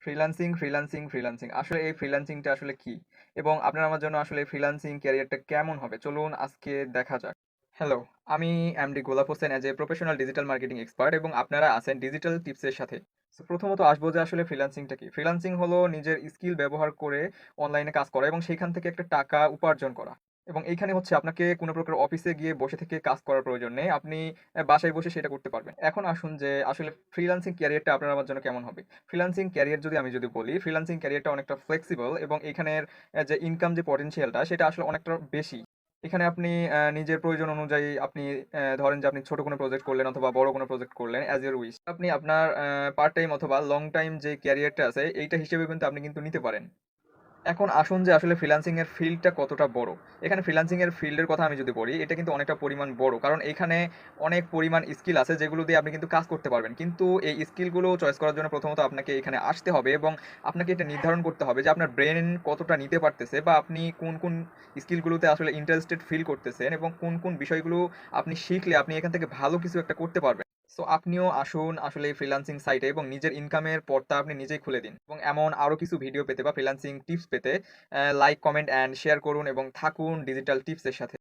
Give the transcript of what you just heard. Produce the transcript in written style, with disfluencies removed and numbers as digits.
Freelancing. আসলে এই ফ্রিল্যান্সিংটা আসলে কি? এবং আপনার আমার জন্য আসলে ফ্রিল্যান্সিং ক্যারিয়ারটা কেমন হবে? চলুন আজকে দেখা যাক। হ্যালো, আমি এমডি গোলাপ Hossain as a professional digital marketing expert এবং আপনারা আছেন ডিজিটাল টিপসের সাথে। সো প্রথমত আসবো যে আসলে ফ্রিল্যান্সিংটা কি? ফ্রিল্যান্সিং হলো নিজের স্কিল ব্যবহার করে অনলাইনে কাজ করা এবং সেইখান থেকে একটা টাকা উপার্জন করা। এবং এইখানে হচ্ছে আপনাকে কোনো প্রকার অফিসে গিয়ে বসে থেকে কাজ করার প্রয়োজন নেই। আপনি বাসায় বসে সেটা করতে পারবেন। এখন আসুন যে আসলে ফ্রিল্যান্সিং ক্যারিয়ারটা আপনার আমার জন্য কেমন হবে? ফ্রিল্যান্সিং ক্যারিয়ার যদি আমি বলি, ফ্রিল্যান্সিং ক্যারিয়ারটা অনেকটা ফ্লেক্সিবল এবং এখানের যে ইনকাম যে পটেনশিয়ালটা সেটা আসলে অনেকটা বেশি। এখানে আপনি নিজের প্রয়োজন অনুযায়ী আপনি ধরেন যে আপনি ছোট কোনো প্রজেক্ট করলেন অথবা বড় কোনো প্রজেক্ট করলেন অ্যাজ ইউর উইশ। আপনি আপনার পার্ট টাইম অথবা লং টাইম যে ক্যারিয়ারটা আছে এইটা হিসেবে কিন্তু আপনি কিন্তু নিতে পারেন। এখন আসুন যে আসলে ফ্রিল্যান্সিং এর ফিল্ডটা কতটা বড়। এখানে ফ্রিল্যান্সিং এর ফিল্ডের কথা আমি যদি বলি, এটা কিন্তু অনেকটা পরিমাণ বড়। কারণ এখানে অনেক পরিমাণ স্কিল আছে যেগুলো দিয়ে আপনি কিন্তু কাজ করতে পারবেন। কিন্তু এই স্কিলগুলো চয়েস করার জন্য প্রথমত আপনাকে এখানে আসতে হবে এবং আপনাকে এটা নির্ধারণ করতে হবে যে আপনার ব্রেন কতটা নিতে পারতেছে বা আপনি কোন স্কিলগুলোতে আসলে ইন্টারেস্টেড ফিল করতেছেন এবং কোন বিষয়গুলো আপনি শিখলে আপনি এখান থেকে ভালো কিছু একটা করতে পারবেন। সো আপনিও আসুন আসলে এই ফ্রিল্যান্সিং সাইটে এবং নিজের ইনকামের পথটা আপনি নিজেই খুলে দিন। এবং এমন আরো কিছু ভিডিও পেতে বা ফ্রিল্যান্সিং টিপস পেতে লাইক, কমেন্ট অ্যান্ড শেয়ার করুন এবং থাকুন ডিজিটাল টিপসের সাথে।